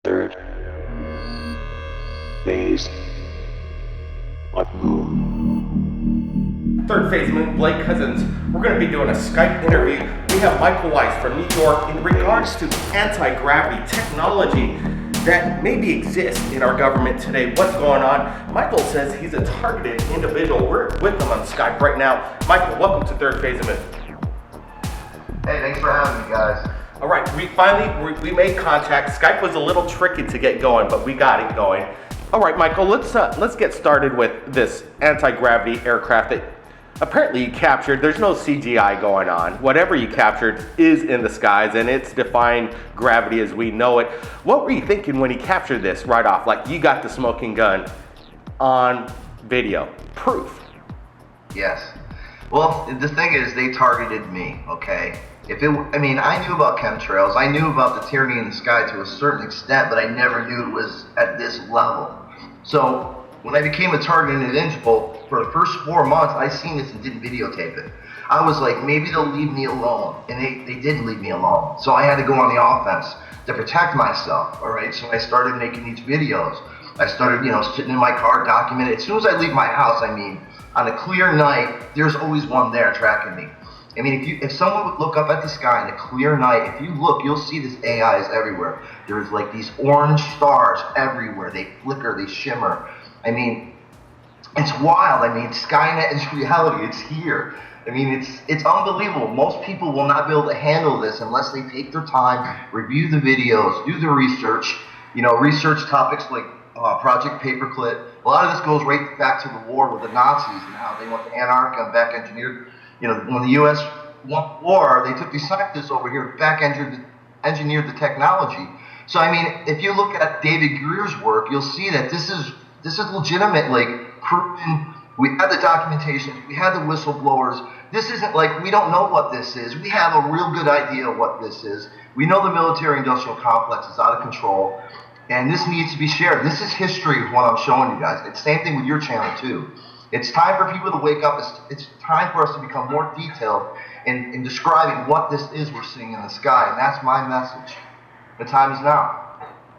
Third phase of moon. Third phase moon, Blake Cousins. We're going to be doing a Skype interview. We have Michael Weiss from New York in regards to anti-gravity technology that maybe exists in our government today. What's going on? Michael says he's a targeted individual. We're with him on Skype right now. Michael, welcome to Third Phase of Moon. Hey, thanks for having me, guys. All right, we made contact. Skype was a little tricky to get going, but we got it going. All right, Michael, let's get started with this anti-gravity aircraft that apparently you captured. There's no CGI going on. Whatever you captured is in the skies, and it's defying gravity as we know it. What were you thinking when you captured this right off? Like, you got the smoking gun on video, proof. Yes. Well, the thing is, they targeted me, okay? I knew about chemtrails. I knew about the tyranny in the sky to a certain extent, but I never knew it was at this level. So when I became a targeted individual, for the first 4 months, I seen this and didn't videotape it. I was like, maybe they'll leave me alone, and they didn't leave me alone. So I had to go on the offense to protect myself, all right? So I started making these videos. I started, sitting in my car, documenting. As soon as I leave my house, on a clear night, there's always one there tracking me. If someone would look up at the sky in a clear night, if you look, you'll see this AI is everywhere. There's like these orange stars everywhere. They flicker, they shimmer. It's wild. Skynet is reality. It's here. It's unbelievable. Most people will not be able to handle this unless they take their time, review the videos, do the research, research topics like Project Paperclip. A lot of this goes right back to the war with the Nazis and how they went to Antarctica and back engineered. When the U.S. won war, they took these scientists over here and back engineered the technology. So, if you look at David Greer's work, you'll see that this is legitimate, proven. We had the documentation, we had the whistleblowers. This isn't like we don't know what this is. We have a real good idea of what this is. We know the military-industrial complex is out of control, and this needs to be shared. This is history, is what I'm showing you guys. It's the same thing with your channel, too. It's time for people to wake up. It's time for us to become more detailed in describing what this is we're seeing in the sky, and that's my message. The time is now.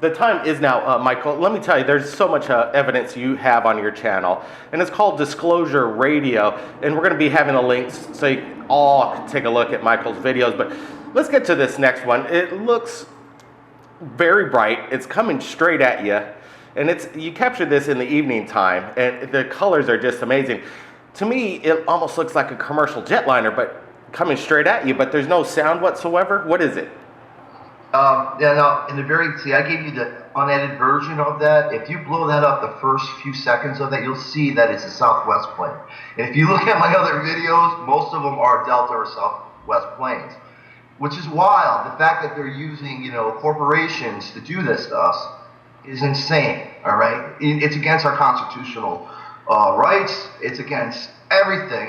The time is now, Michael. Let me tell you, there's so much evidence you have on your channel, and it's called Disclosure Radio, and we're going to be having the links so you all can take a look at Michael's videos. But let's get to this next one. It looks very bright. It's coming straight at you. And you captured this in the evening time, and the colors are just amazing. To me, it almost looks like a commercial jetliner, but coming straight at you, but there's no sound whatsoever. What is it? I gave you the unedited version of that. If you blow that up the first few seconds of that, you'll see that it's a Southwest plane. And if you look at my other videos, most of them are Delta or Southwest planes, which is wild. The fact that they're using, corporations to do this to us is insane, all right? It's against our constitutional rights. It's against everything.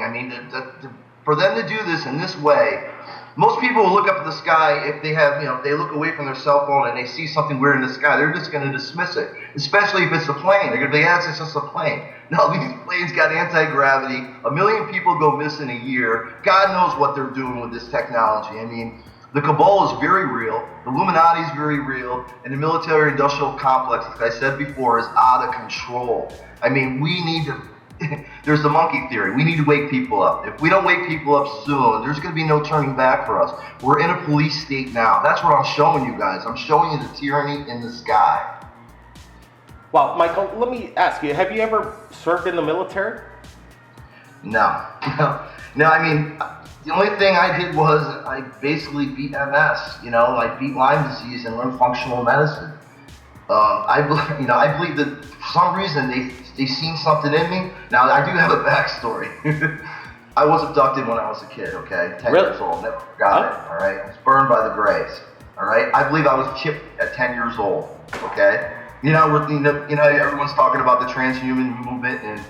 For them to do this in this way, most people will look up at the sky if they have, they look away from their cell phone and they see something weird in the sky, they're just going to dismiss it, especially if it's a plane. They're going to be, it's just a plane. No, these planes got anti-gravity. 1 million people go missing a year. God knows what they're doing with this technology. The cabal is very real, the Illuminati is very real, and the military-industrial complex, like I said before, is out of control. We need to, there's the monkey theory, we need to wake people up. If we don't wake people up soon, there's going to be no turning back for us. We're in a police state now. That's what I'm showing you guys. I'm showing you the tyranny in the sky. Well, Michael, let me ask you, have you ever served in the military? No. The only thing I did was I basically beat MS, I beat Lyme disease and learned functional medicine. I believe that for some reason they seen something in me. Now, I do have a backstory. I was abducted when I was a kid, okay? 10 Really? years old, never forgot it, all right? I was burned by the Greys, all right? I believe I was chipped at 10 years old, okay? Everyone's talking about the transhuman movement and,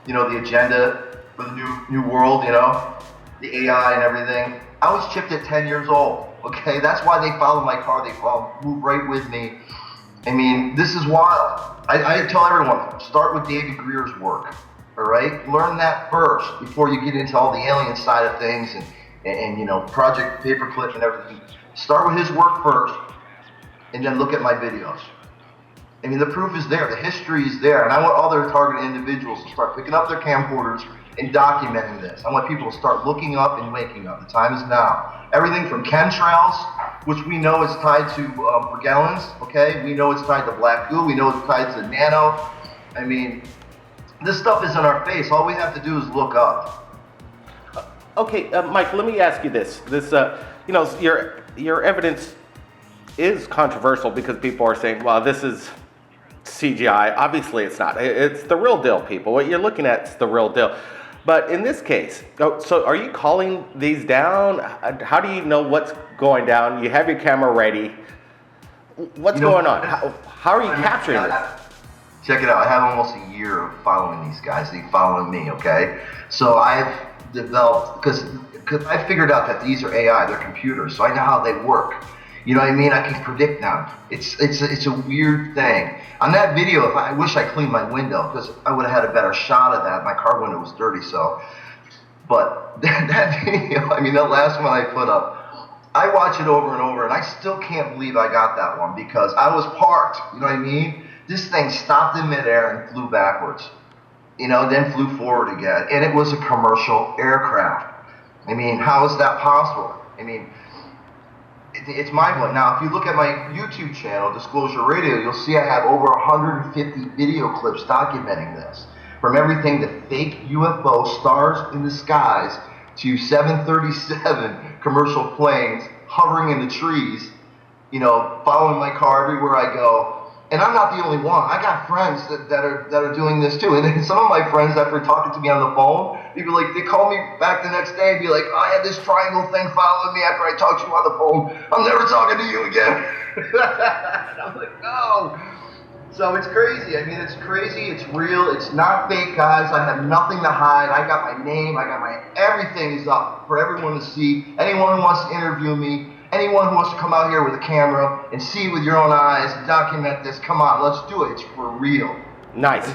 the agenda for the new world, the AI and everything. I was chipped at 10 years old, okay? That's why they follow my car. They move right with me. This is wild. I tell everyone, start with David Greer's work, all right? Learn that first before you get into all the alien side of things and Project Paperclip and everything. Start with his work first, and then look at my videos. I mean, the proof is there. The history is there. And I want other targeted individuals to start picking up their camcorders and documenting this. I want people to start looking up and waking up. The time is now. Everything from chemtrails, which we know is tied to Bergellons, okay? We know it's tied to black goo. We know it's tied to nano. I mean, this stuff is in our face. All we have to do is look up. Okay, Mike, let me ask you this. You know, your evidence is controversial because people are saying, well, this is CGI. Obviously, it's not. It's the real deal, people. What you're looking at is the real deal. But in this case, so are you calling these down? How do you know what's going down? You have your camera ready. What's going on? How are you capturing this? Check it out. I have almost a year of following these guys. They following me, okay? So I've developed, because I figured out that these are AI, they're computers, so I know how they work. You know what I mean? I can predict them. It's a weird thing. On that video, I wish I cleaned my window because I would have had a better shot of that. My car window was dirty, so. But that video, I mean, that last one I put up, I watch it over and over, and I still can't believe I got that one because I was parked. You know what I mean? This thing stopped in midair and flew backwards. You know, then flew forward again, and it was a commercial aircraft. I mean, how is that possible? I mean, it's mind-blowing. Now, if you look at my YouTube channel, Disclosure Radio, you'll see I have over 150 video clips documenting this. From everything to fake UFO stars in the skies to 737 commercial planes hovering in the trees, you know, following my car everywhere I go. And I'm not the only one. I got friends that are doing this too. And then some of my friends, after talking to me on the phone, they call me back the next day and be like, I had this triangle thing following me after I talked to you on the phone. I'm never talking to you again. And I'm like, no. So it's crazy. I mean, it's crazy. It's real. It's not fake, guys. I have nothing to hide. I got my name. I got everything is up for everyone to see. Anyone who wants to interview me, anyone who wants to come out here with a camera and see with your own eyes, document this, come on, let's do it. It's for real. Nice.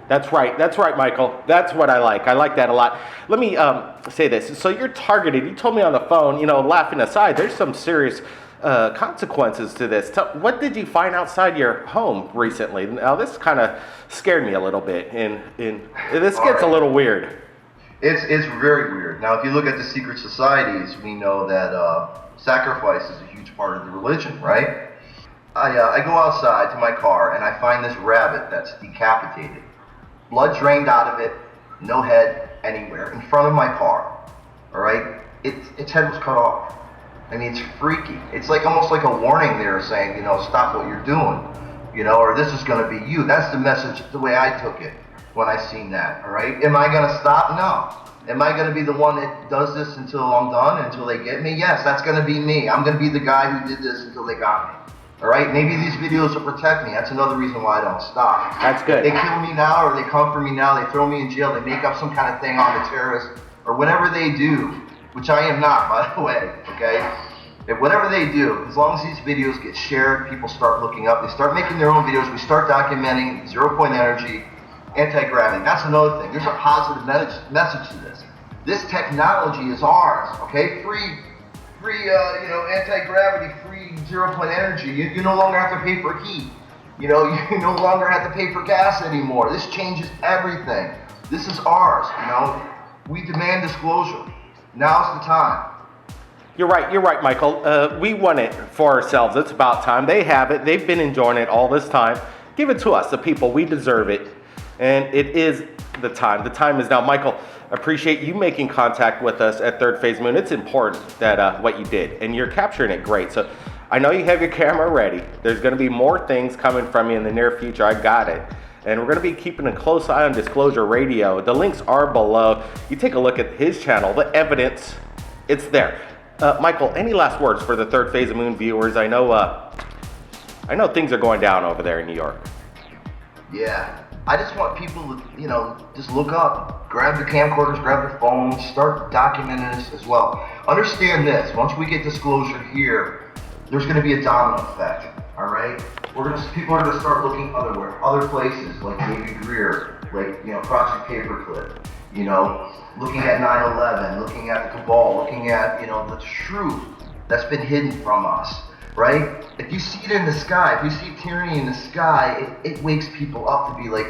That's right, Michael. That's what I like. I like that a lot. Let me say this. So you're targeted. You told me on the phone, you know, laughing aside, there's some serious consequences to this. What did you find outside your home recently? Now, this kind of scared me a little bit, and this gets a little weird. It's very weird. Now, if you look at the secret societies, we know that sacrifice is a huge part of the religion, right? I go outside to my car and I find this rabbit that's decapitated. Blood drained out of it, no head anywhere, in front of my car, all right? Its head was cut off. I mean, it's freaky. It's like almost like a warning there saying, you know, stop what you're doing, you know, or this is going to be you. That's the message, the way I took it when I seen that, all right? Am I going to stop? No. Am I going to be the one that does this until I'm done, until they get me? Yes, that's going to be me. I'm going to be the guy who did this until they got me. All right? Maybe these videos will protect me. That's another reason why I don't stop. That's good. If they kill me now or they come for me now, they throw me in jail, they make up some kind of thing on the terrorists, or whatever they do, which I am not, by the way, okay? If whatever they do, as long as these videos get shared, people start looking up, they start making their own videos, we start documenting zero-point energy, anti-gravity. That's another thing. There's a positive message to this. This technology is ours, okay? Free, you know, anti-gravity, free zero-point energy. You no longer have to pay for heat. You know, you no longer have to pay for gas anymore. This changes everything. This is ours, you know. We demand disclosure. Now's the time. You're right, Michael. We want it for ourselves. It's about time. They have it. They've been enjoying it all this time. Give it to us, the people. We deserve it. And it is the time. The time is now. Michael, appreciate you making contact with us at Third Phase Moon. It's important that what you did, and you're capturing it great. So I know you have your camera ready. There's going to be more things coming from you in the near future. I got it. And we're going to be keeping a close eye on Disclosure Radio. The links are below. You take a look at his channel. The evidence, it's there. Michael, any last words for the Third Phase of Moon viewers? I know things are going down over there in New York. Yeah. I just want people to, you know, just look up, grab their camcorders, grab their phones, start documenting this as well. Understand this, once we get disclosure here, there's going to be a domino effect, all right? People are going to start looking other places, like Davy Greer, like, you know, Project Paperclip, you know, looking at 9/11, looking at the cabal, looking at, you know, the truth that's been hidden from us. right? If you see it in the sky, if you see tyranny in the sky, it wakes people up to be like,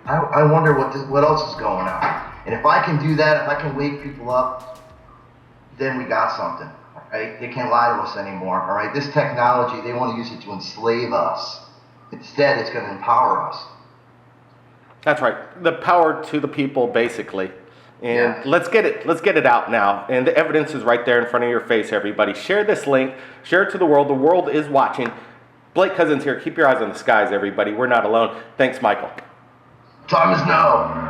I wonder what else is going on. And if I can do that, if I can wake people up, then we got something, right? They can't lie to us anymore, all right? This technology, they want to use it to enslave us. Instead, it's going to empower us. That's right. The power to the people, basically. And Yeah. let's get it out now. And the evidence is right there in front of your face, everybody. Share this link. Share it to the world. The world is watching. Blake Cousins here. Keep your eyes on the skies, everybody. We're not alone. Thanks, Michael. Time is now.